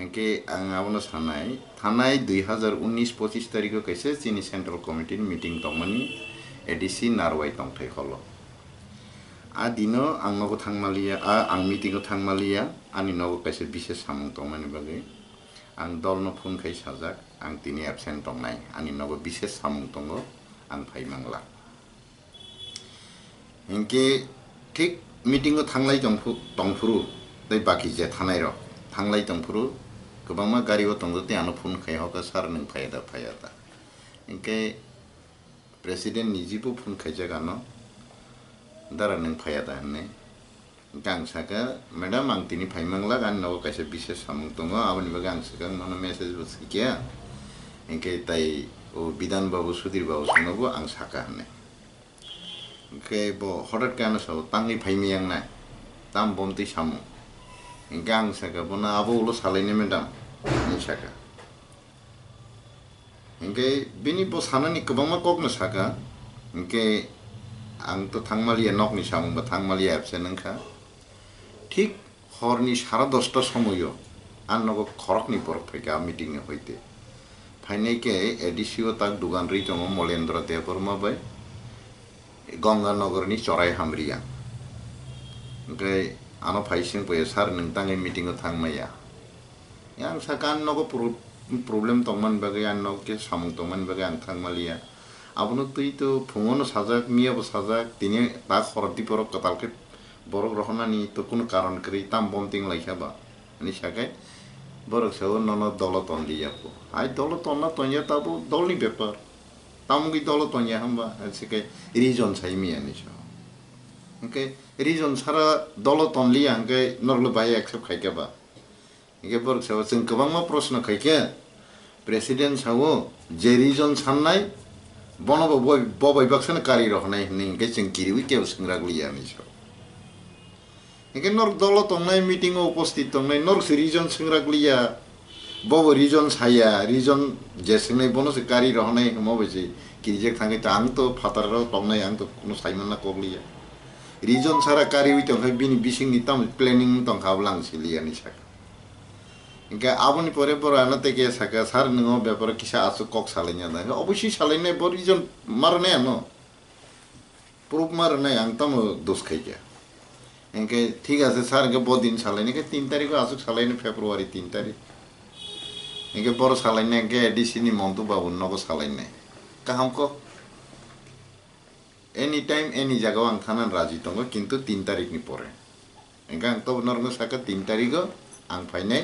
একে আং আবনো সানাই থানায় 2019-25 তারিখে কাইছে চিনি সেন্ট্রাল কমিটির মিটিং তংমানি এডিসি নারওয়াই তংথাই হলো আ দিনো আং নগো থাংমালিয়া আং মিটিংও থাংমালিয়া আনি নগো কাইছে বিশেষ সামুং তংমানি বাগै आं दलनो फुन खाइ साजाक आं तिनि एबसेन्ट दंनाय आंनि नगो बिशेष सामुं दङ आं फाइमांला इनके ठीक मिटिंगो थांलाय दंफुरु दै बाकी जे थानाय र थांलाय दंफुरु गोबांमा गारियाव दंदो ते आनो फुन खाइ हका सार नों फायदा इनके प्रेसिडेन्ट निजिबो फुन खाइ जागानो दारा नों फायदा होनने गांग साका मैडम आं तिनी फाइमांला गान नगो काइसे विशेष सामुं दङ आबनि बा गांग साका मनो मेसेज बसकिया इनके ताई ओ विधान बाबु सुधीर बाबु सुनबो आं साका हने इनके बो हठात कानो सो तांनि फाइमियां ना ताम बमति सामुं इनके आं साका बना आबो उलो सालायने मैडम नि साका इनके बिनि बो सानानि गोबांमा ककनो साका इनके आं तो थांमालिया नकनि सामुं बा थांमालिया एबसेन्ट नोंखा ठीक हरनी 10:30 समय आं नगो खरकनि बरफ फैका मीटिंग होइते फाइने के एडिसिओ तक दुगान रि दङ मलेन्द्र देवबर्मा बाय गंगानगरनि चराय हामरिया ओमफ्राय आनो फाइसिं पय सार नोंतांनि मीटिंग थांमाया आं साकान नगो प्रब्लेम तंमान बागै आं नगो के सामुं तंमान बागै आं थांमालिया आबनो तुई तो फुङनो साजाक मियाबो साजाक तिनि ता खरदि बरफ कतालके बरफ रहनानि तो कोनो कारण करी ताम बमतिं लाइखाबा नि साके बरक सव नन दल तनलियाको आइ दल तनना तन्या ताबो दलनि पेपर तामुगि दल तन्या हमबा सेके रिजन साइमिया नि छ ओके रिजन सारा दल तनलिया हंके नरलो बाय एक्सेप्ट खाइकेबा इके बरक सव जों गोबांमा प्रश्न खाइके प्रेसिडेन्ट सावो जे रिजन साननाय बनबो बबाय बाक्सन कारी रहनाय हिंके जों गिरिवि केव संग्रागलिया नि छ इनके नर दल तंनाय मीटिंग उपस्थित तंनाय नर रिजन संग्रागलिया बब रिजन साया रिजन जे संनाय बनो से कारी रहनाय मबेजे किरिजेक थांगे ता आं तो फातार तंनाय आं तो कोनो साइमना कोगलिया रिजन सारा कारी wi तंखाय बिनि बिसिं नि ताम प्लेनिंग तंखाबलां सिलिया नि साका इनके आबनि परे बराना तेके साका सार नंगो बेपार किसा आसु कक सालायना दा अबश्य सालायनाय ब रिजन मारनाय न प्रूफ मारनाय आं ताम दोस खाइया इनके ठीक है सर के बहुत दिन सालायने के 3 तारिख को आसुक सालायने फेब्रुवारी 3 तारिख इनके बड़ सालायने के एडिसी नि मंतु बाबु नगो सालायने काहम को एनी टाइम एनी जगह आं थाना राजी दङ किन्तु 3 तारिख नि परे इनके आं तो नरनो साका 3 तारिख आं फाइनाय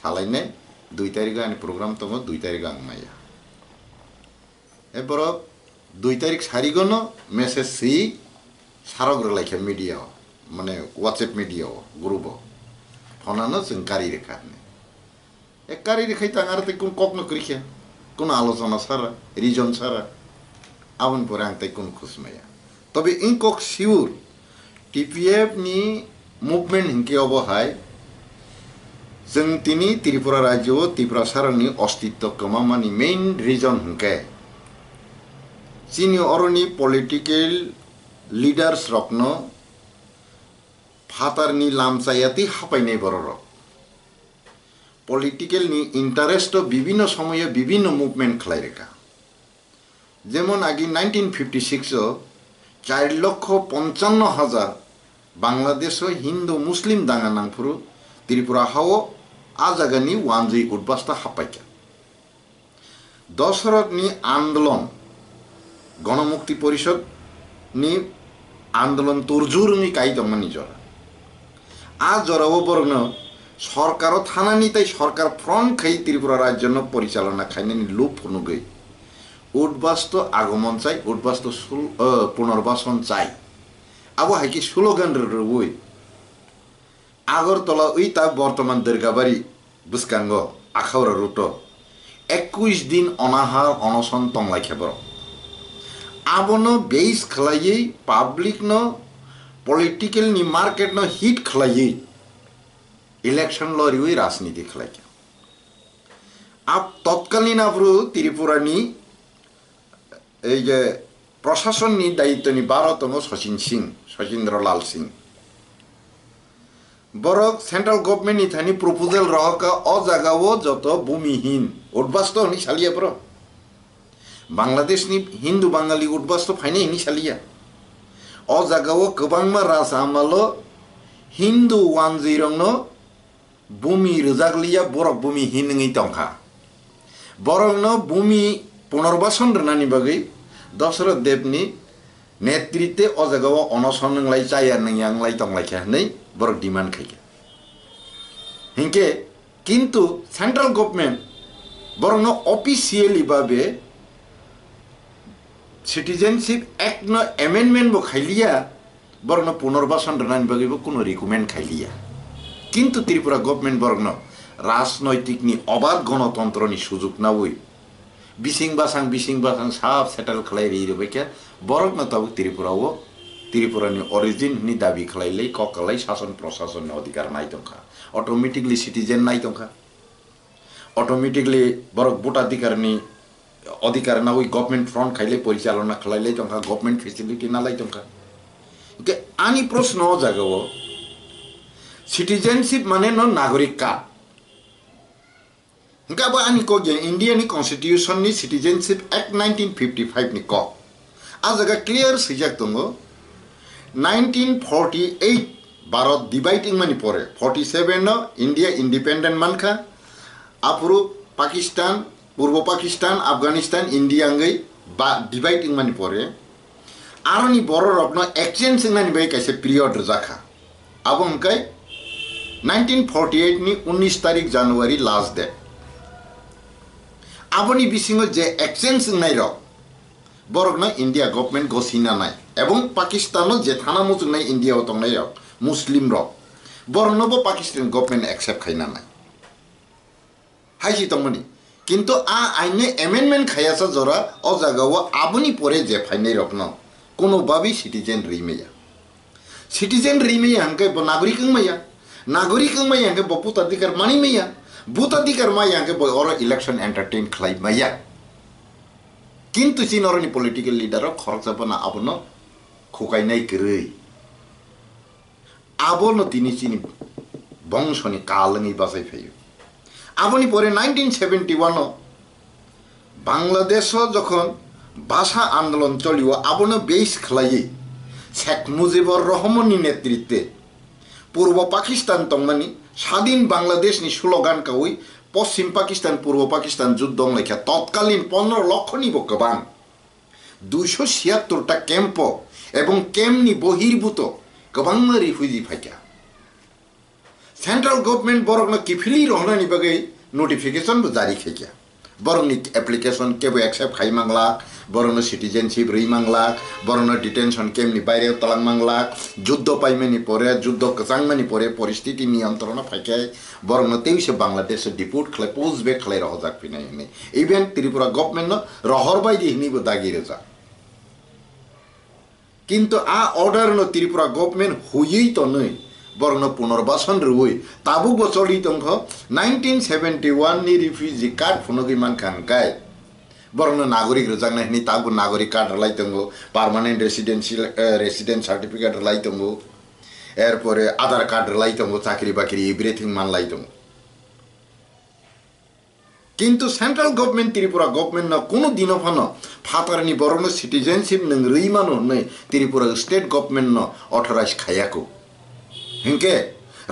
सालायने 2 तारिख आनि प्रोग्राम दङ 2 तारिख आं माया ए बर 2 तारिख सारिगनो मेसेज सी सारग्र लाइखे मीडिया माने व्हाट्सएप मीडिया ग्रुप फनानो जों गारि रेखाने ए गारि रेखाय तांगारते कोन ककनो करिखे कोन आलोचना सारा रिजन सारा आबन पर आं तै कोन खुसमाया तबे इनकक सिउर टीपीएफ नि मुभमेंट हिंके अबहाय जों तिनी त्रिपुरा राज्य त्रिपुरा सारनि अस्तित्व कमामानि मेन रिजन हिंके सिनि अरनि पॉलिटिकल लीडर्स रखनो फातारनि लामचायाति हापायनाय बरर पॉलिटिकल नि इंटरेस्ट विभिन्न समय विभिन्न मुभमेंट खलायरेखा जेमन आगे 1956 4,55,000 बांग्लादेश हिंदू मुस्लिम दांगा नांगफुरु त्रिपुरा हाओ आजागानि वानजि उद्बास्ता हापायका दशरथ नि आंदोलन गणमुक्ति परिषद नि आंदोलन तुरजुरनि काई दमनि जरा आ जरावो बरन सरकार थानानि ताई सरकार फ्रंट खाई त्रिपुरा राज्य परिचालना खाइनानि लुप फनुगै उद्बास्त आगमन चाइ उद्बास्त पुनर्बासन चाइ आबो हाइकि स्लोगान ररुइ आगरतला उइता बर्तमान दुर्गाबारी बुसकांग आखाउरा रुट 21 दिन अनाहार अनशन तंलाइखेबर आबनो बेस खलायै पब्लिक न पॉलिटिकल नि मार्केट न हिट खलायै इलेक्शन लरिवै राजनीति खलाइके अब तत्कालीन आब्रु त्रिपुरानि এই যে প্রশাসনनि दायित्वनि 12তম सचिन सिंह सचिन्द्र लाल Singh borok central government ni thani proposal rohka o jagao joto bhumihin utbasto ni salia bro Bangladesh ni Hindu Bangali utbasto phainai ni salia o jagao gobangma rasa amalo Hindu 10 no bumi rujaglia borok bumi hinngi tongkha borok no bumi punorbason rnani bagai Dashrath Devni नेतृत्वे o jagao onoson nglai chaya nangyang tonglai kha nei borok demand khaike hinke kintu central government borok no officially babe citizenship act no amendment bo khailia borok no punorbason rnani bagai bo kono recommend khailia kintu Tripura government borok no রাজনৈতিক ni অবাধ গণতন্ত্র ni সুযোগ না ওই bising basang sab settle khlai ri rebeke borok na tabu Tripura ni origin ni dabi khlai lei kokalai শাসন প্রশাসন ni অধিকার নাই তংখা automatically citizen নাই তংখা automatically borok ভোটাধিকার ni অধিকার না ওই গভর্নমেন্ট ফ্রন্ট খাইলে পরিচালনা khlai lei Tankha government facility না লাই তংখা কে আনি প্রশ্ন জাগাও citizenship মানে no নাগরিক card Enggak apa ani ko je India ni Constitution ni Citizenship Act 1955 ni ko. Ajaga clear sejak tunggu 1948 Bharat dividing mani pore 47 no India independent manka apuru Pakistan Purbo Pakistan Afghanistan India ngai ba dividing mani pore arani boro rokno exchange nani bai kaise period rakha abong kai 1948 ni 19 tarik January last day Aboni bisingo je exchange nai ro borok na India government gosina nai ebong Pakistan je thana mutu nai India otong nai ro Muslim ro borok no bo Pakistan government accept khaina nai haisi tongmani kintu a aine amendment khayasa jora o jagao aboni pore je phainai rok no kono babi citizen rimeya hanke bo nagorik ngmaya hanke bo putadikar mani meya Butadikar maya ke boy oro election entertain khlai maya kintu chinoro ni political leader ro khorcha bana abono khokai nai krei abono tini chini bongshoni kalangi basai phayo aboni pore 1971 Bangladesh jokhon bhasha andolon choliwo abono base khlai Sheikh Mujibur Rahman ni netritwe Purbo Pakistan tongmani স্বাধীন বাংলাদেশ নি slogan কাউই পশ্চিম পাকিস্তান পূর্ব পাকিস্তান যুদ্ধ লেখা তৎকালীন 15 লক্ষ নি বকবান 276টা camp এবং ক্যাম্পনি বহির্ভূত গবাংমা refugee ফাইকা central government বরং কিফিলি রহনানি বাগে নোটিফিকেশন জারি খাইকা বরং অ্যাপ্লিকেশন কেবো অ্যাকসেপ্ট খাই মাংলা বরং সিটিজেনশিপ রই মাংলা বরং ডিটেনশন ক্যাম্পনি বাইরে তলাং মাংলা যুদ্ধ পাইমানি পরে যুদ্ধ কচাংমানি পরে পরিস্থিতি নিয়ন্ত্রণ ফাইকায় বরং তেইশে বাংলাদেশ ডিপুট খাই পোস্ট বেক খাই রহজাক ফিনাই হনে ইভেন ত্রিপুরা গভর্নমেন্ট রহর বাইদি হিনিবো দাগিরে যা কিন্তু আ অর্ডার ন ত্রিপুরা গভর্নমেন্ট হইই তো নই বরং পুনর্বাসন রুই তাবুক বছরই তংখ 1971 ni refugee card ফুনগি মান খানকায় বরং নাগরিক রজাংনা হিনি তাবু নাগরিক কার্ড লাই তংগো পার্মানেন্ট রেসিডেন্ট সার্টিফিকেট লাই তংগো এরপরে আধার কার্ড লাই তংগো চাকরি বাকরি এভরিথিং মান লাই তংগো কিন্তু সেন্ট্রাল গভর্নমেন্ট ত্রিপুরা গভর্নমেন্ট না কোনো দিন ফানো ফাতারনি বরং সিটিজেনশিপ নং রইমানো নাই ত্রিপুরা স্টেট গভর্নমেন্ট ন অথরাইজ খায়াকো हिंके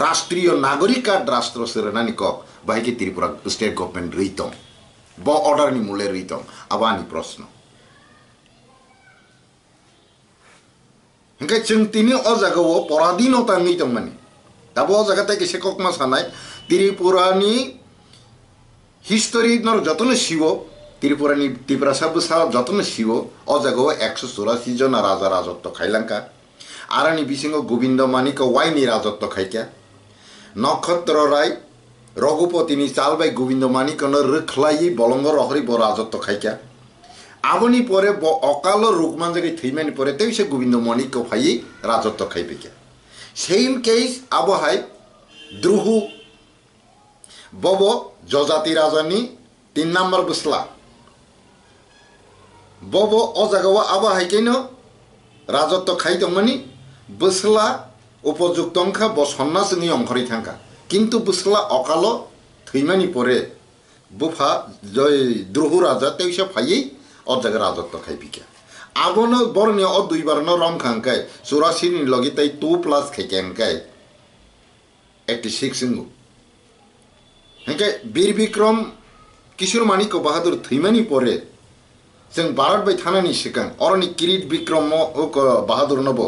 राष्ट्रीय नागरिक कार्ड राष्ट्र सेरनानी क बाइके त्रिपुरा स्टेट गवर्नमेंट रहितम ब ऑर्डर नि मूल्य रहितम अबानी प्रश्न हिंके चिंतिनि अ जगाव पराधीनता नैतम माने दाबो अ जगाते केसे ककमा सानाय त्रिपुरानि हिस्टोरी नर जतन शिव त्रिपुरानि त्रिपुरा सबसा जतन शिव अ जगाव 184 जना राजा राजत्व खाइलांका आरानी बिसिंगो गोविंद मानिक वाइनी राजत्व खाइका नक्षत्र राय रघुपति नि चालबाई गोविंद मानिक न रखलाई बलंग रहरी ब राजत्व खाइका आबनी परे ब अकाल रुकमान जगे थैमानि परे तेइसे गोविंद मानिक फाइ राजत्व खाइबेका सेम केस आबहाय द्रुहु बबो जजाति राजानि 3 नम्बर बसला बबो अ जगाव आबहाय केनो राजत्व खाइदमनि बसला উপযুক্ত অংখা ব সন্না जोंनि अंखरि थांखा কিন্তু বুসলা অকাল থৈমানি পরে বুফা জয় দ্রুহু রাজা তেইসা ফাইयै অজাগা রাজত্ব খাইপিকা আবনো বরনি অ দুইবারনো রম খাঙ্কাই 84 नि লগি তাই 2+ খাইকেনকাই 86 सिंगु हेंके वीर विक्रम किशोर माणिक बाहादुर थैमानि परे जों भारत बाय थानानि सिगां अरनि किरीट विक्रम बाहादुर नबो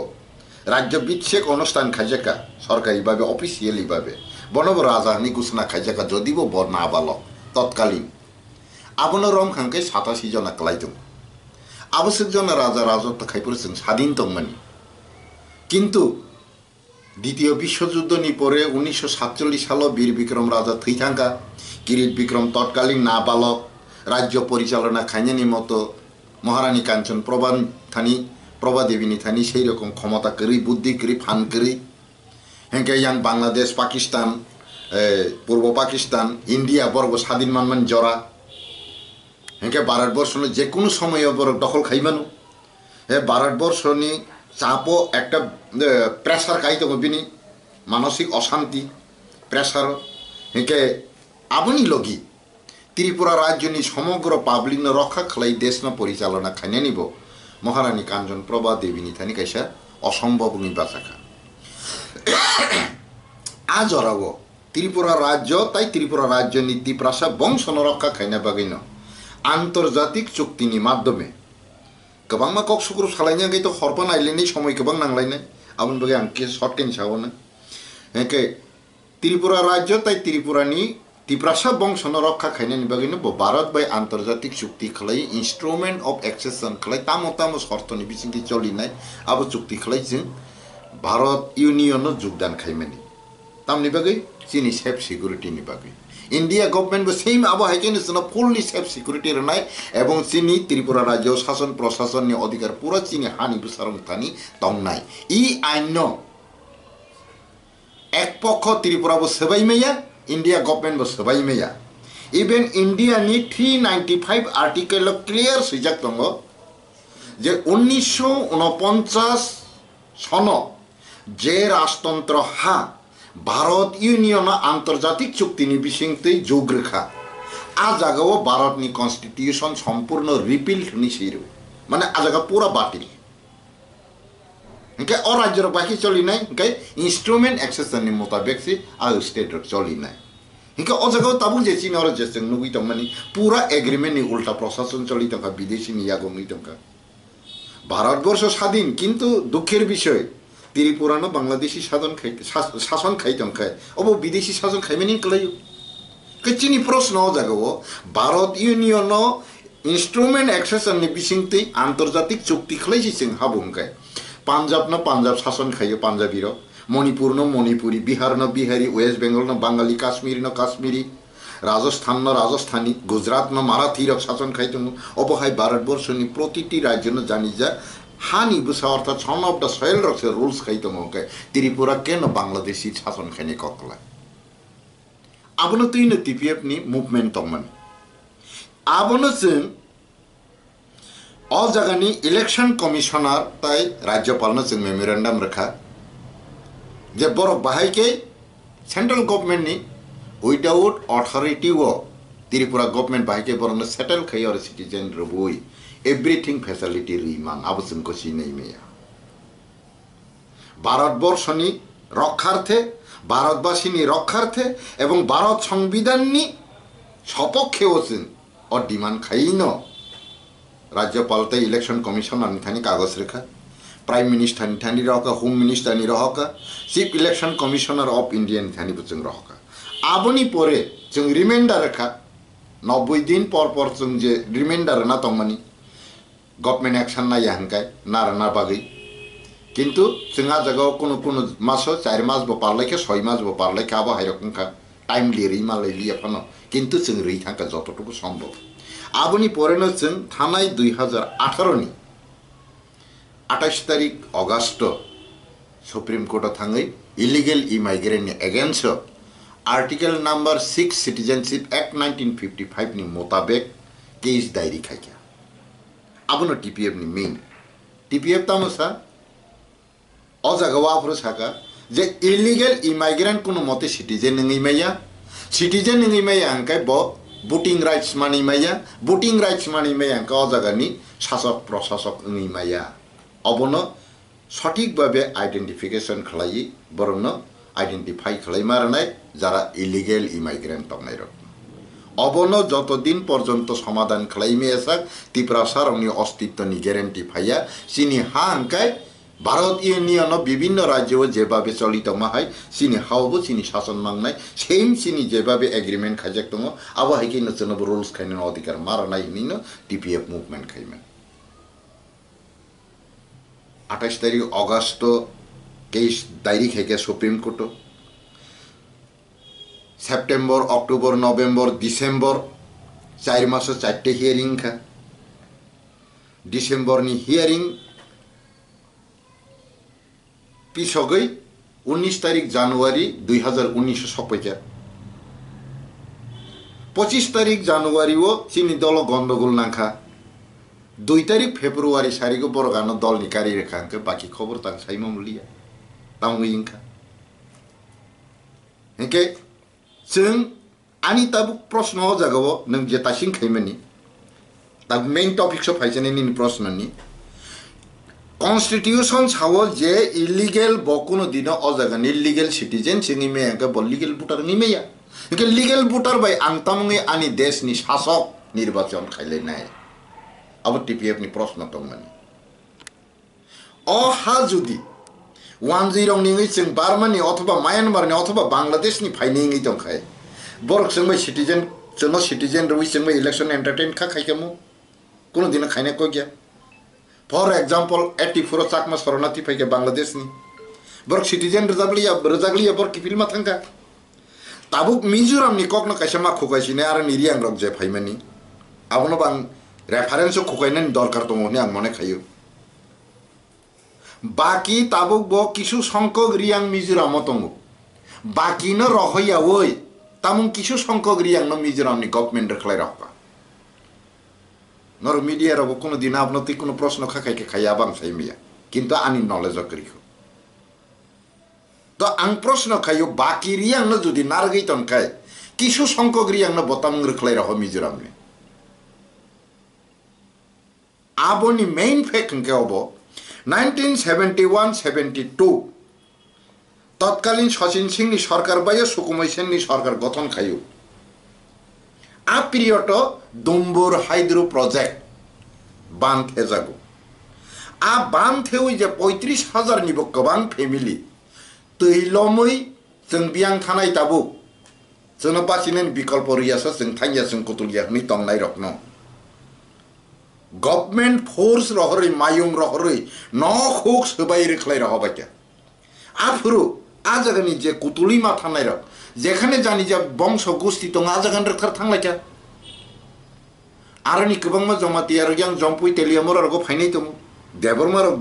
राज्य बिच्छेक अनुष्ठान खाइजाका सरकारी भावे अफिसियली भावे बनब राजानि घोषणा खाइजाका जदिबो बर ना बालक तत्कालीन आबनो रम खांके 87 जना क्लाइदों आवश्यक जना राजा राजत्व खाइपुर जों स्वाधीन दंमोन किन्तु द्वितीय विश्वयुद्धनि परे 1947 साल वीर विक्रम राजा थैथांका किरीट विक्रम तत्कालीन नाबालक राज्य परिचालना खाइनानि मतो महारानी कांचन प्रभा देवीनि थानी सेई रकम क्षमता करी बुद्धि करी फान करी हेंके यां बांग्लादेश पाकिस्तान पूर्व पाकिस्तान इंडिया बरग स्वाधीन मानमान जरा हेंके भारतवर्षनि जेकोनो समय बर दखल खाइमानु हे भारतवर्षनि चापो एक प्रेसार खाई दङ बिनि मानसिक अशांति प्रेसार हेंके आबनि लगी त्रिपुरा राज्यनि समग्र पाब्लिक रक्षा खालाय देशना परिचालना खाइनानिबो महारानी कांचन प्रभा देवीनि थानी कायसा असम्भवनि बाथ्राखा आज हरावो त्रिपुरा राज्य ताई त्रिपुरा राज्य नीति प्रासा वंश रक्षा खाइना बागैन आंतर्जातिक चुक्तिनि माध्यमे गोबां मा कक सुग्रुप सालायनाय तो हरपा नायलायनाय समय गोबां नांलायनाय आबुन बागै आं के शर्टकेन सावनो हेके त्रिपुरा राज्य ताई त्रिपुरानि तिप्रासा वंश रक्षा खाइनायनि बागैनो भारत बाय आंतर्जातिक चुक्ति खालाय इंस्ट्रुमेंट अफ एक्सेसन खालाय तामो तामो शर्तनि बिथिंथि चलिनाय आबो चुक्ति खालाय जों भारत यूनियन योगदान खाइमानि तामनि बागै चीनी सेफ सिक्युरिटी नि बागै इंडिया गवर्नमेंट बो सेम आबो हाइकेन जोंना फुल्ली सेफ सिक्युरिटी रनाय एवं चीनी त्रिपुरा राज्य शासन प्रशासन नि अधिकार पूरा चीनी हानि बुसारंथानि दंनाय इ आइन एक पक्ष त्रिपुरा बो सबाइमेया इंडिया गवर्नमेंट बो सबाइमेया इवन इंडिया नि 395 आर्टिकल क्लियर सुजाक दङ जे 1949 सन जे राजतंत्र हा भारत यूनियन आंतर्जातिक चुक्ति नि बिसिंगतै जौग्रेखा आ जागाव भारत नि कन्स्टिट्यूशन संपूर्ण रिपील नि सिरु माने आ जागा पूरा बातिल इनके और राज्य बाकी चलिनाय इनके इंस्ट्रूमेंट एक्सेसन नि मुताबिक से आ स्टेट चलिनाय इनके ओ जागा ताबु जे चीन और जेसं नुगि तमनि पूरा एग्रीमेंट नि उल्टा प्रशासन चलित का विदेशी नि यागो नि तंका भारतवर्ष स्वाधीन किंतु दुखेर विषय त्रिपुरा न बांग्लादेशी शासन खाइतंखा अब विदेशी शासन खाइमेनि कलायो कचिनि प्रश्न जागो भारत यूनियन इंस्ट्रूमेंट एक्सेसन नि बिसिंगतै आंतर्जातिक चुक्ति खलायसि जों हाबुंखाय पंजाब न पंजाब शासन खायो पंजाबी र मणिपुर न मणिपुरी बिहार न बिहारी वेस्ट बेंगल न बांगाली काश्मीरी न काश्मीरी राजस्थान न राजस्थानी गुजरात न माराठी र शासन खाइतंग अब हाय भारतवर्षनि प्रतिटी राज्य न जानि जा हानि बुसा अर्थात सन अफ द सॉइल रक्से रूल्स खाइतंग त्रिपुरा केन बांग्लादेशी शासन खाइने ककला आबनो तैनो टीपीएफ नि मुभमेंट दंमोन आबनो जों अ जागानि इलेक्शन कमिशनार ताई राज्यपाल न जों मेमोरेंडम रखा जे बर बाहायके सेंट्रल गवर्नमेंट नि विदाउट अथॉरिटी वो त्रिपुरा गवर्नमेंट बाहायके बरन सेटल खाय और सिटीजन रबुई एवरीथिंग फैसिलिटी रिमांग आबो जों को सिनाय मेया भारतवर्षनि रक्षार्थे भारतवासिनि रक्षार्थे एवं भारत संविधाननि सपक्षेও जों और डिमांड खाइनो राज्यपाल ते इलेक्शन कमिशनर निथानी कागज रेखा प्राइम मिनिस्टर निथानी रहका होम मिनिस्टर नि रहका chief election commissioner of India निथानी जों रहका आबोनि परे जों रिमाइंडर रेखा 90 दिन पर जों जे रिमाइंडर ना तंगमानि गवर्नमेंट एक्शन ना याहंकाय नाराना बागै किंतु जोंहा जगाव कोनो मासो 4 मास बो पारलायके 6 मास बो पारलायके आबो हायरकंका टाइम लिरि मालै लियाफानो किंतु जों रै थांका जतटुकु सम्भव आबोनि परेनो जों थानाय 2018 नि 28 तारिख अगस्त सुप्रीम कोर्ट थाङै इलीगल इमाइग्रेंट नि against article number 6 citizenship act 1955 नि मुताबिक केस दायरी खाइया आबोनो टीपीएफ नि मेन टीपीएफ तामसा अ जागा वाफ्रो साका जे इलिगेल इमाइग्रेंट कुनो मते सिटीजन नङै माया सिटीजन नङै माया अंकाय ब voting rights mani maya voting rights mani maya अंका अ जागानि शासक प्रशासक नङै माया अबनो सठिक भाबे आइडेंटिफिकेशन खलायि बरनो आइडेंटिफाई खालायमारनाय जारा इलिगेल इमाइग्रेंट तंनाय रक अबनो যতদিন পর্যন্ত সমাধান খালাইমেসাক त्रिपुरा सारनि अस्तित्वनि ग्यारेंटी फाया सिनि हा अंकाय भारत इउनियन विभिन्न राज्य जेबाबे चलित माहाय सिनि हावबो सिनि शासन मांगनाय सेम सिनि जेबाबे एग्रीमेंट खाजक दङ अब हायके नचनब रुल्स खायनो अधिकार मारनाय निनो टीपीएफ मुभमेंट खायमन 28 तारिख अगस्त 23 तारिख हेके supreme court September October November December 4 मास 4 हियरिंग खा डिसेम्बर नि हियरिंग पिछगै 19 तारिख जनवरी 2019 सपैका 25 तारिख जनवरी वो सिनी दल गंडगोल नाखा 2 तारिख फेब्रुआरी सारिको बरगानो दल निकारी रेखांक बाकी खबर तां साइमम लिया तांगैंखा हेके जों आनी ताबु प्रश्न जागाव नों जे तासिं खैमनि ताब मेन टपिक सो फाइजनेनि प्रश्ननि कॉन्स्टिट्यूशन छावो जे इलीगल बकुनो दिनो अजागन इलीगल सिटीजन सिंगी में अंका बल लीगल वोटर नि मेया के लीगल वोटर बाय आंतामंगे आनी देश नि शासक निर्वाचन खाइले नाय अब टीपीएफ नि प्रश्न तंगमनि अ हा जुदि 10 नि जों बार्मानि अथवा म्यानमार नि अथवा बांग्लादेश नि फाइनिंगि दंखाय बरक जों सिटीजन जों सिटीजन रवि जों इलेक्शन एंटरटेन खा खायकमु कोनो दिन खायने को गया फॉर एग्जांपल 84 चाकमा शरणार्थी फैके बांग्लादेश नि बरक सिटीजन रजागलिया बर की फिल्म थांगा ताबुक मिजोराम नि ककन कायसामा खुगायसिने आरो निरियां रक जे फाइमानि आबनो बां रेफारेंस खुगायनायनि दरकार दङनि आं मने खायो बाकी ताबुक बो किछु संख्यक रियां मिजोराम दङ बाकी न रहया ओय तामुं किछु संख्यक रियां न मिजोराम नि गवर्नमेंट रखलाय रखा नर मीडिया रब कोनो दिन आपनो ती कोनो प्रश्न खाखायके खाया बां साइमिया किंतु आनी नॉलेज करिखो तो आं प्रश्न खायो बाकी रियां न जुदि नारगै तनखाय किछु संख्यक रियां न बताम रखलाय रह मिजोराम ने आबोनि मेन फैक्ट के अबो 1971-72 तत्कालीन सचिन सिंह नि सरकार बाय सुकुमाई सेन नि सरकार गठन खायो आ पीरियड दुम्बुर हाइड्रो प्रोजेक्ट बांध हेजागो आ बांध हेउ जे 35,000 निबो गोबां फेमिली तैलमै जों बियां थानाय ताबु जों बासिनेन विकल्प रियासा जों थांया जों कुतुलिया नि तंनाय रखनो गवर्नमेंट फोर्स रहरै मायुं रहरै न खोक सबाय रेखलाय रहबाय आफुरु आ जगनि जे कुतुली मा थानाय रख जेखाने जानि जे बंश गोष्ठी दं आ जगन रखर थांलायका आरनि गोबांमा जमातियार यां जम्पुइ तेलियामर रगो फाइनाय दं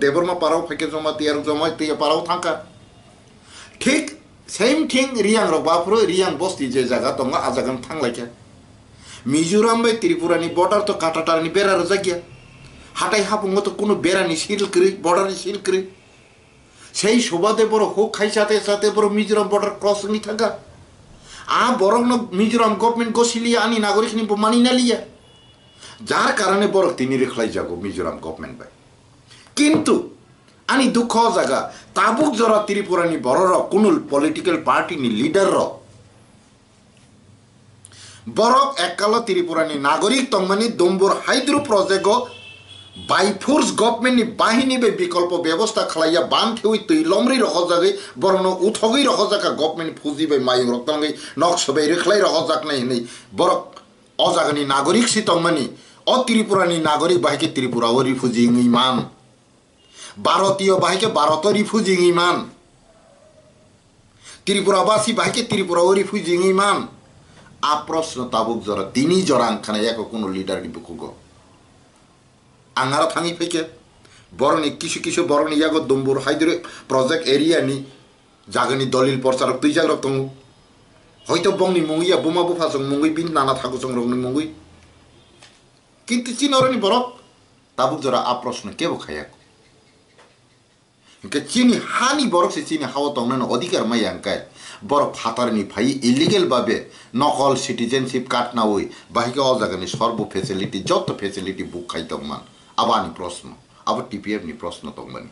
देबरमा पाराव फैके जमातियार जमातिया पाराव थांका ठीक सेम थिंग रियां रबाफुरु रियां बस्ती जे जागा दं आ जगन थांलायका मिजोराम बाय त्रिपुरानि बॉर्डर तो काटाटारनि बेरा रजागिया हाटाय हापुंगो तो कोनो बेरानि सिल करि बॉर्डरनि सिल करि सेई सुबादे बर हो खाइसाते साथे बर मिजोराम बॉर्डर क्रॉस नि थांगा आ बरक न मिजोराम गवर्नमेंट गोसिलिया आनी नागरिक नि मानिना लिया जार कारणे बरक तिनि रेखलाय जागो मिजोराम गवर्नमेंट बाय किंतु आनी दुख जागा ताबुक जरा त्रिपुरानि बरर कोनो पॉलिटिकल पार्टी नि लीडर रो बरक एककाला त्रिपुरानि नागरिक तंगमानि Dumbur hydro project by force government नि बाहिनी बे विकल्प व्यवस्था खलाया बांध हेउ तैलमरि रखजागै बरनो उथगै रखजाका गवर्नमेंट फुजि बाय मायुं रक्तंगै नक्सबाय रेखलाय रखजाकनाय नै बरक अजागनि नागरिक सितंगमानि अ त्रिपुरानि नागरिक बाहिके त्रिपुरा ओ रिफ्यूजी मान भारतीय बाहिके भारत रिफ्यूजी मान त्रिपुरावासी बाहिके त्रिपुरा ओ रिफ्यूजी मान आ प्रश्न ताबुक जरा दिनी जरां खाना याको कोनो लीडर नि बुकुगो आंगारा थांगी फैके बरनि किछु किछु बरनि यागो दुम्बुर हाइड्रो प्रोजेक्ट एरिया नि जागनि दलिल प्रचार तुइजाग रक्तंग हयतो बंनि मुंगिया बुमा बुफा जों मुंगै बिन नाना थागु जों रंनि मुंगै किंतु चिनरनि बरक ताबुक जरा आ प्रश्न केबो खाया Ke chini hani borok se chini hawa tongna odikar mai angkai borok phatar ni phai illegal babe nokol citizenship card na oi bahike o jaga ni sorbo facility jotto facility book khai tongman abani proshno abo TPF ni proshno tongmani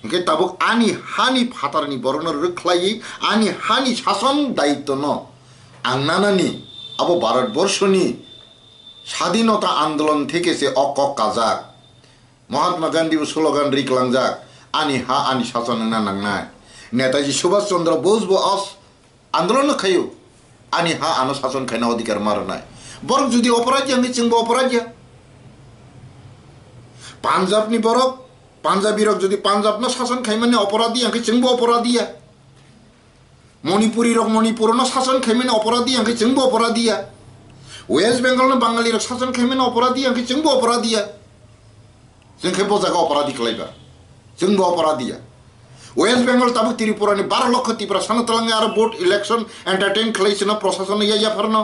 ke tabuk ani hani phatar ni borok no rukhlai ani hani shason daitto no angnanani abo bharatbor ni স্বাধীনতা আন্দোলন থেকে সে অকক Kazakh Mahatma Gandhi slogan রিকলাংজাক আনি হা আনি শাসন না নাংনাই নেতাজি সুভাষ চন্দ্র বোস বো অস আন্দোলন খাইও আনি হা আনো শাসন খাইনা অধিকার মারনাই বরং যদি অপরাধী আমি চিংবো অপরাধী পাঞ্জাব নি বরক পাঞ্জাবি রক যদি পাঞ্জাব না শাসন খাই মানে অপরাধী আমি চিংবো অপরাধী মণিপুরি রক মণিপুর না শাসন খাই মানে অপরাধী আমি চিংবো অপরাধী West Bengal na Bangali rak sasan khaimena oparadi angke jengbo oparadiya jengke bojaga oparadi khlaiba jengbo oparadiya West Bengal tabu Tripura ni 12 লক্ষ Tripura sanatalange aro vote election entertain khlaisena procession ya farno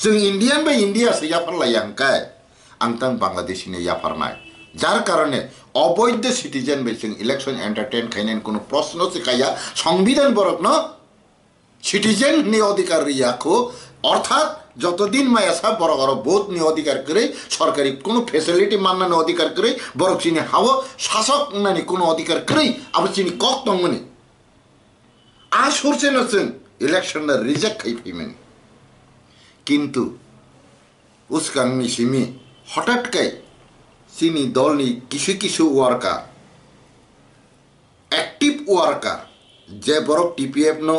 jeng Indian ba India se ya farla yangkai angtang Bangladeshi ne ya farnai jar karone অবৈধ citizen be jeng election entertain khainen kono প্রশ্ন se kaya সংবিধান borok no citizen ni অধিকার রিয়াখো অর্থাৎ যতদিন মায়াসা বড় বড় বোধ নি অধিকার করে সরকারি কোনো ফ্যাসিলিটি মান্নানো অধিকার করে বড় চিনি হাওয়া শাসক নানি কোনো অধিকার করে আবার চিনি কক তংমনি আ সরছে নছেন ইলেকশন রিজেক্ট খাই ফিমেন কিন্তু উস্কাংনি সিমি হঠাৎ কাই চিনি দলনি কিছু কিছু ওয়ার্কার অ্যাক্টিভ ওয়ার্কার যে বড় TPF নো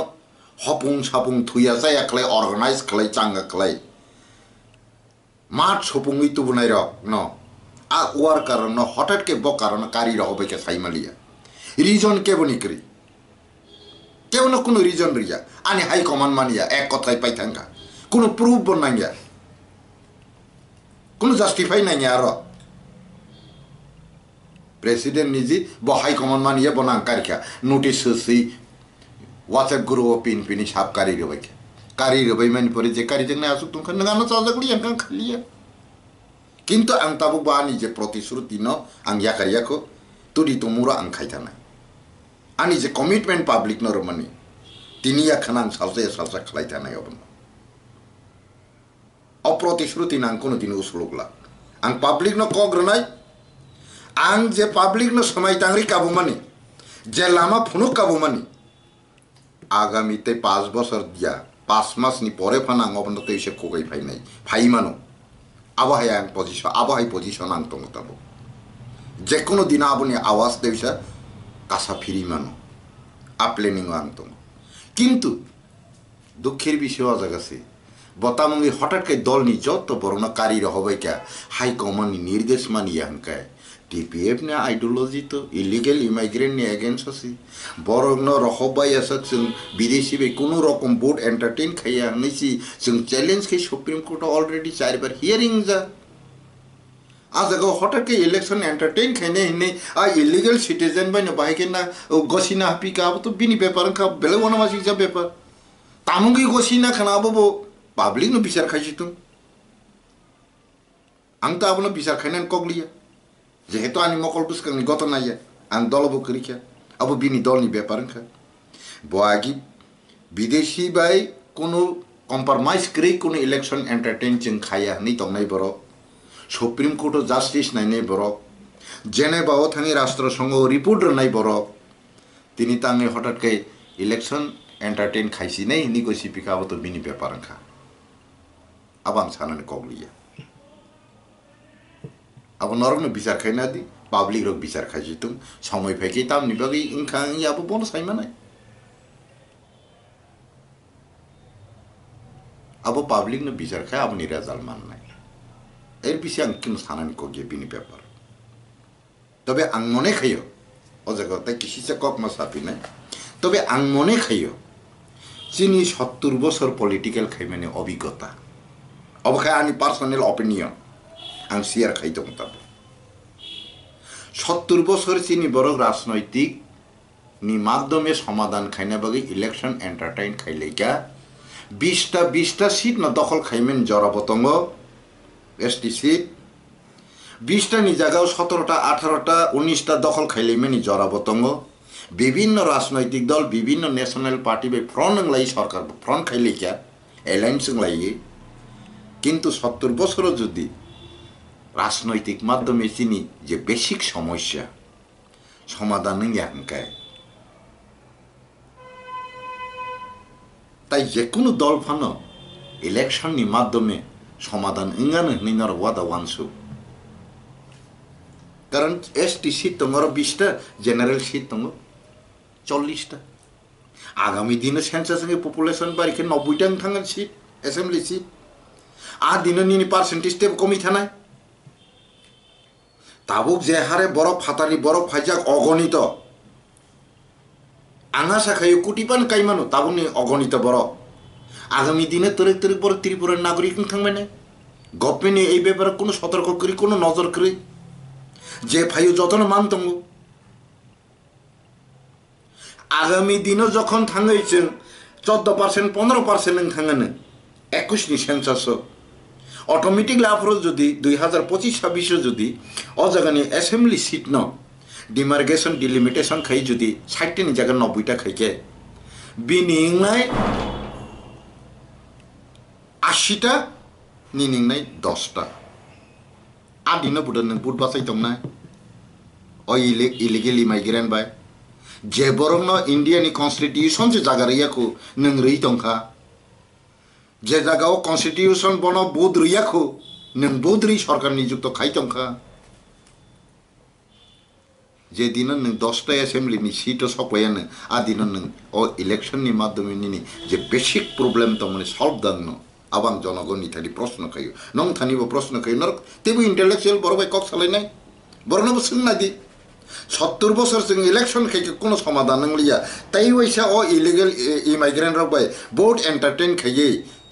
hopung sapung thuya saya klai organize klai changa klai mat sopung itu bunai rok no a worker no hotat ke bo karon kari ro hobe ke saimaliya reason ke boni kri keono kono reason riya ani high command mania ek kothai pai thanga kono proof bonangya kono justify nanya ro president niji bo high command mania bonang karikha notice si WhatsApp group pin pin sab kari rebai mani pore je kari jeng na asuk tung kan ngano chajak li yang khaliya kintu ang tabu bani je protisruti no ang ya kariya ko tudi tumura ang khaitana ani je commitment public no romani tini ya khanang salsa khlaitana yobon aprotisruti nang kono din uslugla ang public no kogranai ang je public no samai tangri kabu mani je lama phunuk kabu mani আগামীতে 5 বছর দিয়া 5 মাস নি পরে ফানাং অবনত এসে কোগাই phi নাই ফাইমানো আবহাই আং position আবহাই position আং তমতাবো যে কোনো দিন আবনি আওয়াজ দেইসা কাসা ফিরি মানো আপলেনিং আং তম কিন্তু দুঃখের বিষয় আজাগাছে বতামঙ্গি হঠাৎ করে দল নি যত বড়না কারি রহবাই কা হাই কমান্ড নির্দেশ মানি আংকায় TPF ne ideology to illegal immigrant ne against asi borok no rohbai asak sung bideshi be kono rokom board entertain khaya nisi sung challenge ke Supreme Court already 4 bar hearing ja ajago hotak ke election entertain khaine ne a illegal citizen bane bahike na gosina hapika to bini paper kha bele wona masi ja paper tamungi gosina khana bo public no bichar khaitu angta abno bichar khainan kokliya যেহেতু আমি মকল বুসকাংনি গত নাইয়া আং দলবো করিখা আবু বিনি দলনি ব্যাপার খা বয়াগি বিদেশি by কোনো কম্প্রোমাইজ করে কোনো ইলেকশন এন্টারটেইন চিং খায়া নি তংনাই বড় সুপ্রিম কোর্ট জাস্টিস নাই নাই বড় জেনেভাও থাঙি রাষ্ট্রসংঘ রিপোর্ট নাই বড় তিনি তাঙে হঠাৎ কে ইলেকশন এন্টারটেইন খাইছি নাই নি কইছি পিকাবো তো বিনি ব্যাপার খা আবাং সানানি কগলিয়া Abo norok no bisar khaina di public rok bisar khajitung samoi pheki tam ni bagi ingkhang ya abo bonus sai manai abo public no bisar khai abo ni result man nai er bisang kin sanani ko ge bini paper tobe ang mone khayo o jaga ta kisi se kok ma sapi nai tobe ang mone khayo chini 70 বছর political khaimane obhigota obkhai ani personal opinion ang share খাইতো মতাবো 70 বছর চিনি বড় রাজনৈতিক নি মাধ্যমে সমাধান খাইনা বাকি ইলেকশন এন্টারটেইন খাইলেকা 20টা সিট না দখল খাইমেন জরাপতঙ্গ এসটি সিট 20টা নি জায়গাও 17টা 18টা 19টা দখল খাইলেমেনি জরাবতঙ্গ বিভিন্ন রাজনৈতিক দল বিভিন্ন ন্যাশনাল পার্টি বে ফ্রন্ট লাই সরকার ফ্রন্ট খাইলেইকা এলায়েন্স লাইয়ে কিন্তু 70 বছরও যদি রাজনৈতিক মাধ্যমে চিনি যে বেসিক সমস্যা সমাধান ইয়াঙ্কায় তাই যে কোনো দল ফানো ইলেকশননি মাধ্যমে সমাধান ইঙ্গানো নিনার ওয়াদা ওয়ানসু কারণ এসটি সিট দङ 20টা জেনারেল সিট দङ 40টা আগামী দিনে সেন্সাসে পপুলেশন বাড়িকে 90টা থাঙ্গন সিট এসেম্বলি সিট आ दिन नि पार्सेंटेज कमी थानाय ताबुक जे हारे बरफ फातानि बरफ फाइजाक अगणित आंगा साखायो कुटिपान काइमानो ताबुनि अगणित बरफ आगामी दिने तरिक तरिक बर त्रिपुरार नागरिक थांबाय गभर्नमेंट এই ব্যাপারে কোনো সতর্ক করি কোনো নজর করি যে ফাইও যতন মানতঙ্গ আগামী দিনে যখন থাঙ্গাইছেন 14% 15% থাঙ্গানে 21 নি সেন্সাস অটোমেটিক লাফরজ যদি 2025-26 যদি অজাগানি অ্যাসেম্বলি সিট ন ডিমার্গেশন ডিলিমিটেশন খাই যদি 60 নি জায়গা 90টা খাইকে বিনিংনাই 80টা নিনিংনাই 10টা আদিনো বুদন বুদ বাসাই দংনা ও ইলিগেল ইমাইগ্রেন্ট বাই যে বরং ন ইন্ডিয়ানি কনস্টিটিউশন যে জায়গা রিয়াকো নং রই দংখা যে জায়গাও কনস্টিটিউশন বন বোধ রিয়াখো নং বোধ রি সরকার নিযুক্ত খাইতংখা যে দিন নং 10টা অ্যাসেম্বলি নি সিট সপায়ানো আ দিন নং ও ইলেকশন নি মাধ্যমে নিনি যে বেসিক প্রবলেম তো মানে সলভ দানো আবাং জনগণ ইথালি প্রশ্ন খাইও নং থানিব প্রশ্ন খাইও নর তেবু ইন্টেলেকচুয়াল বড় বাই কক চালাইনাই বরনব সুন্না দি 70 বছর जों ইলেকশন খাইকে কোনো সমাধান নংলিয়া তাই ওইসা ও ইলিগেল ইমাইগ্রেন্ট রবাই বোর্ড এন্টারটেইন খাইয়ে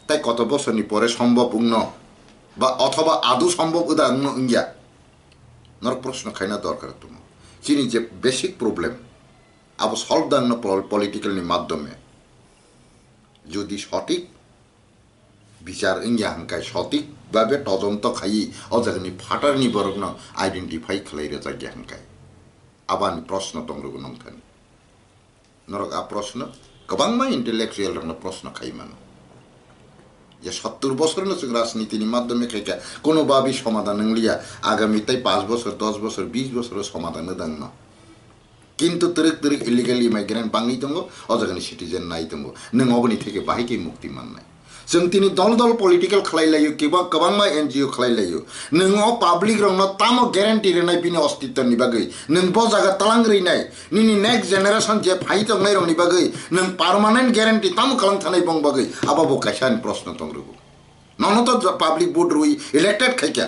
তাই কত বছরনি পরে সম্ভব উন্ন বা অথবা আদৌ সম্ভব উদা ইয়া নর প্রশ্ন খাইনা দরকার তুমি চিনি যে বেসিক প্রবলেম আবু সলভ দান পলিটিক্যাল মাধ্যমে যদি সঠিক বিচার ইয়া হাঙ্কায় সঠিকভাবে তদন্ত খাই অজাগনি ফাটারনি বরং আইডেন্টিফাই খালাইরে জায়গা হাঙ্কায় আবানি প্রশ্ন দংরগু নংথানি নরক আ প্রশ্ন গোबांमा ইন্টেলেকচুয়াল প্রশ্ন খাই মানো যে 70 বছর जों রাজনীতির মাধ্যমে খাইকা কোনোভাবে সমাধান নংলিয়া আগামী তাই 5 বছর 10 বছর 20 বছর সমাধান দাং না কিন্তু তরিক তরিক ইলিগাল ইমাইগ্রেন্ট বাঙাই দङ অজাগানি সিটিজেন নাই দङ নং অবনি থেকে বাহিকে মুক্তি মাননাय जों तिनी दल दल पलिटिकल खालायलायो केबा गोबांमा एनजिओ खालायलायो नों पाब्लिक रंनो तामो ग्यारेंटी रेनाय बिनि अस्तित्वनि बागै नों ब जागा तलां रैनाय निनि नेक्स्ट जेनारेशन जे फाइ तंनाय रंनि बागै नों पार्मानेंट ग्यारेंटी तामो खालाम थानाय बं बागै आबाबो कायसान प्रश्न तंग्रुगु ननो तो पाब्लिक बोर्ड रुई इलेक्टेड खायका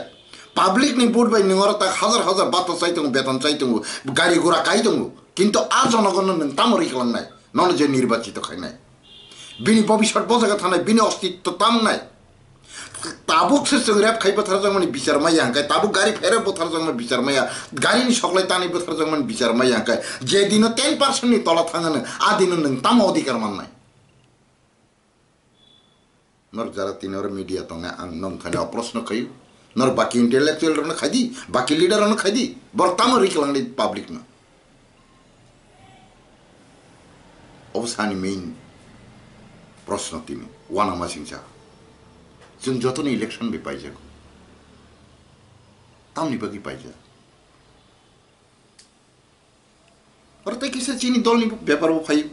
पाब्लिक नि बोर्ड बाय नोंगर ता हजार हजार बात चाइतंग बेतन चाइतंग गाड़ी घोड़ा काइतंग किन्तु आ जनगण नों तामो रिखालांनाय ननो जे निर्वाचित खायनाय बिनि भविष्यत बजागा थानाय बिनि अस्तित्व तामनाय ताबुक से जों रेप खाइ बोथार जों माने बिचार माय हांकाय ताबुक गाड़ी फेरे बोथार जों माने बिचार माया गाड़ीनि सकलाय तानि बोथार जों माने बिचार माय हांकाय जे दिनो 10% नि तला थाङानो आ दिनो नों ताम अधिकार माननाय नर जारा तिनर मीडिया तंगा आं नम थाने प्रश्न खायो नर बाकी इंटेलेक्चुअल रन खाइदी बाकी लीडर रन खाइदी बरताम रिकलांनि पब्लिक न अबसानि मेन प्रश्न तिमी वाना मासिंचा जों जतन इलेक्शन बे पाइजागो तामनि बागै पाइजा और तै किसे चीनी दलनि व्यापारबो फायो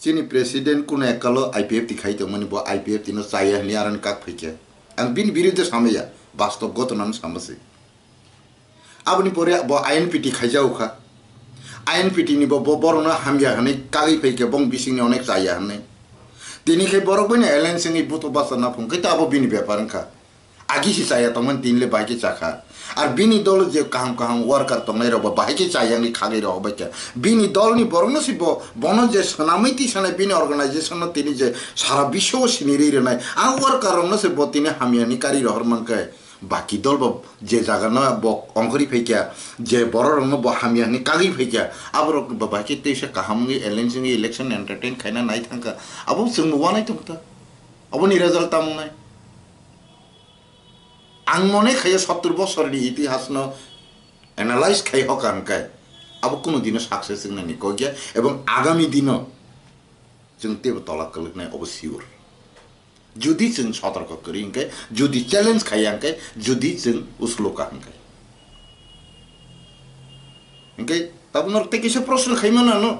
चीनी प्रेसिडेंट कुन एकालो आईपीएफ दिखाइ त मनि बो आईपीएफ तिनो चाया नि आरन काक फैके आं बिन विरुद्ध सामया वास्तव गतनान सामसे आबनि परे बो आईएनपीटी खाइजाउखा आईएनपीटी नि बो बरना हामया हने कागै फैके बं बिसिंनि अनेक चाया हने दिनैखे बरबैन एलायन्सनि बुतो बासना फंकै ताबो बिनि व्यापारनखा आगिसि चाया तमन तिनले बाइके चाखा आर बिनि दल जे काम काम वर्कर तंनाय रबो बाइके चायानि खागै रहबायका बिनि दलनि बरनसि बन जे सनामैति सनाय बिनि अर्गानाइजेशन तिनि जे सारा विश्व सिनिरि रनाय आ वर्कर रनसि बतिनि हामियानि कारी रहर मनकै बाकी दल जे जागा न अंकरी फैकिया जे बड़ रंग हामियानि कागै फैकिया अब बाकी तेसे काहामनि एलायन्सनि इलेक्शन एंटरटेन खायना नाय थांका अब जों नुवानाय दंता अब नि रिजल्ट तामनाय आं मने खायो 70 बছरनि इतिहास न एनालाइज खाय हकानखाय अब कोनो दिन सक्सेस जोंनि को गया एवं आगामी दिन जों तेबो तला कलकनाय अब सिउर जुदि जों सतर्क करिंखाय जुदि चैलेंज खायांखाय जुदि जों उसलोका हंखाय इंखाय तब नरते किसे प्रश्न खायमोन न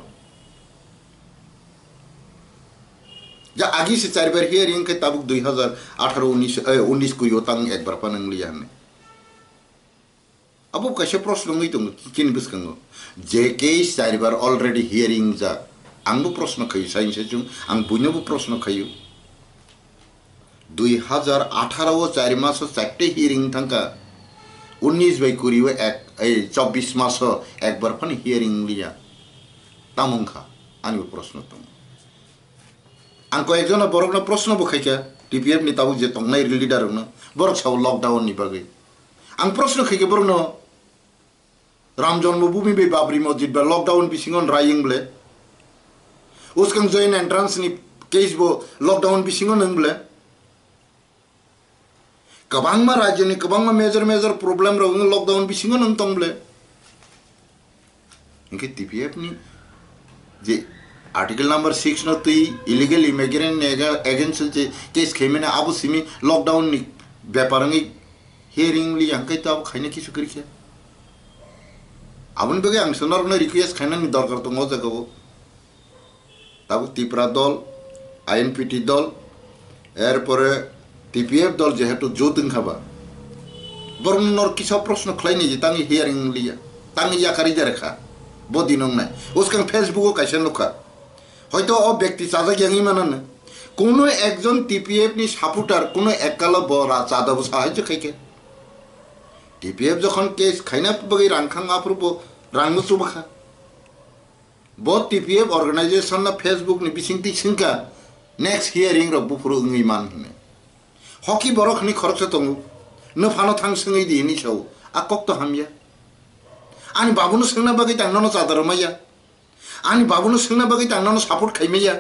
जा आगे से 4 बार हियरिंग के तब 2018 19 को योतांग एक बार पनंग लिया ने अब कैसे प्रश्न गई तुम किन बिस्कंगो जे के 4 बार ऑलरेडी हियरिंग जा आंबो प्रश्न खै साइन से जुं आं बुनोबो प्रश्न खैयो 2018 वो 4 मास 4 हियरिंग थंका 19 बाई कुरियो एक 24 मास एक बार फन हियरिंग लिया तामुंखा आंबो प्रश्न तुम आंको एकजना बरकना प्रश्न बखायखा टीपीएफ नि ताबु जे तंगनाय लीडर न बरक साव लॉकडाउन नि बागै आं प्रश्न खैखे बरनो राम जन्मभूमि बे बाबरी मस्जिद बा लॉकडाउन बिसिंगन रायिंगले उसकं जॉइन एंट्रेंस नि केस बो लॉकडाउन बिसिंगन नंगले कबांगमा राज्य नि कबांगमा मेजर प्रॉब्लम रंग लॉकडाउन बिसिंगन नंग तंगले इनके टीपीएफ नि जे आर्टिकल नंबर 6 न तुई इलीगल इमिग्रेंट एगेंस्ट जे केस खेमेने आबो सिमी लॉकडाउन नि व्यापारंगी हियरिंग लि अंकै तब खाइने किसु करिखे आबन बगे आं सोनारनो रिक्वेस्ट खाइनानि दरकार दङ जगो तब त्रिपुरा दल आईएनपीटी दल एरपरे टीपीएफ दल जेहेतु जोदों खाबा बरनर किसा प्रश्न खलाइनि जे तांनि हियरिंग लिया तांनि याखारि देरखा बदि नंनाय उसकं फेसबुक कैसे लुखा হয়তো ও ব্যক্তি চাঁদা গ্যাংই মানানো কোনো একজন টিপিএফ নি সাপোর্টার কোনো এককালো বড় চাঁদাবো সাহায্য খাইকে টিপিএফ যখন কেস খাইনা বগै রাংখাং আপ্রুবো রাংनो सुबखा ब टीपीएफ ऑर्गेनाइजेशन ना फेसबुक नि बिसिंति सिंका नेक्स्ट हियरिंग रो बुफुरु 응ै मान होने हकी बरख नि खरच तंगु न फानो थां संगै दि नि सौ आकक तो हामिया आनि बाबुनो संना बगै तांनो चादर माया आनि बाबुनो संना बगै तांनो सपोर्ट खाइमैया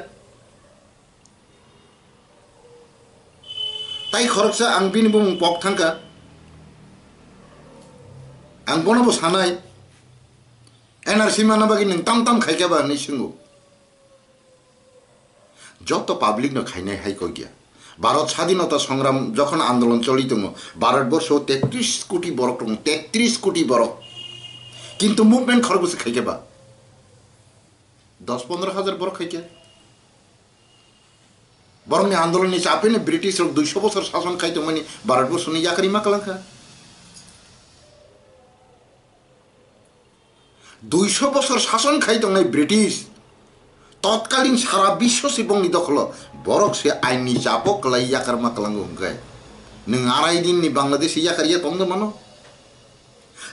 ताई खरच आं बिनि बुं पक थांका आं बनबो सानाय एनआरसी माना बगै नों ताम खाइखाबा नै सिंगु যত পাবলিক ন খাইনাই হাইক গিয়া ভারত স্বাধীনতা সংগ্রাম যখন আন্দোলন চলিত ভারতবর্ষ 33 কোটি বরক 33 কোটি বরক কিন্তু মুভমেন্ট খরগোছে খাইকেবা 10-15 হাজার বরক খাইকে বরং আন্দোলন নি চাপে নে ব্রিটিশ 200 বছর শাসন খাইতো মানে ভারতবর্ষ নি ইয়াকারি মাকলাখা 200 বছর শাসন খাইতো নাই ব্রিটিশ तत्कालीन सारा विश्व से बंगी दखल बरक से आईनी चापक लाई याकर माकलांगो हंगाय नों आराय दिन नि बांग्लादेश याकर या तंग मानो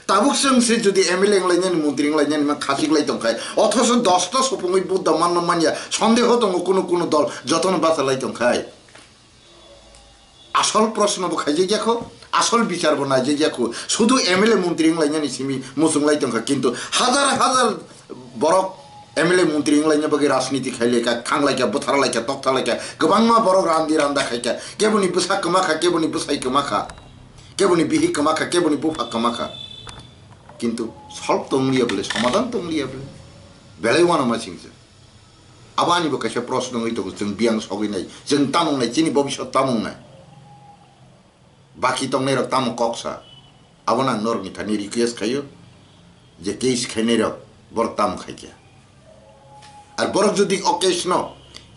ताबुक जों से जुदि एमएलए लाइनेन मन्त्री लाइनेन मा खासिक लाई तंखाय अथस 10 टा सपङै बुद्ध मान मानिया सन्देह दङ कोनो दल जतन बासा लाई तंखाय आसल प्रश्न बखाय जे जाखो आसल বিচার बना जे जाखो शुधु एमएलए मन्त्री लाइनेन सिमी मुसुं लाई तंखा किन्तु हजार बरक एमएलए मन्त्री लाइने बगे राजनीति खाइलेका खांलाइका बुथारलाइका तक्तालाइका गोबांमा बरक रान्दी रान्दा खाइका केबुनि बुसा कमाखा केबुनि बुसाइ कमाखा केबुनि बिहि कमाखा केबुनि बुफा कमाखा किन्तु सल्व तंगलिया बोले समाधान तंगलिया बोले बेलायवाना मासिंसे आबानि बकासे प्रश्न गई तो जों बियां सगिनाय जों तामंनाय जिनि भबिष्यत तामंनाय बाकी तंगनाय र ताम कक्सा आबना नरनि थानि रिक्वेस्ट खायो जे केस खाइनाय र बर ताम खाइका আর বরক যদি অকেশন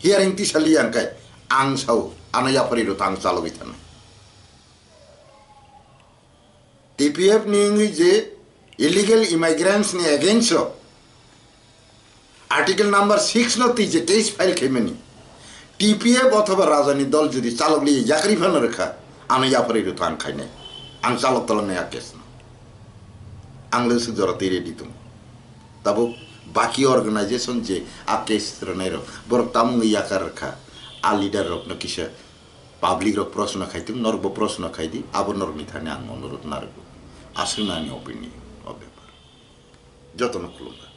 হিয়ারিং তি সালিয়ান কাই আং সাও আনায়া পরিরো তাং চালগই থানা টিপিএফ নিঙ্গি যে ইলিগাল ইমিগ্রেন্টস নি এগেইনস্ট আর্টিকেল নাম্বার 6 নতি যে কেস ফাইল খেমেনি টিপিএফ অথবা রাজনী দল যদি চালগলি ইয়াকরি ফান রাখা আনায়া পরিরো তাং খাইনে আং চালক তলনে আকেস না আংলেস জরতে রেডি তুম তাবো बाकी ऑर्गेनाइजेशन जे आके स्त्रनेरो बरक तामुंग याकार रखा आ लीडर रक न किसे पब्लिक रक प्रश्न खाइतिम नरबो प्रश्न खाइदि आबो नरनि थाने आं अनुरोध नारगो आसनानि ओपिनियन अ पेपर जतन खुलुंगा।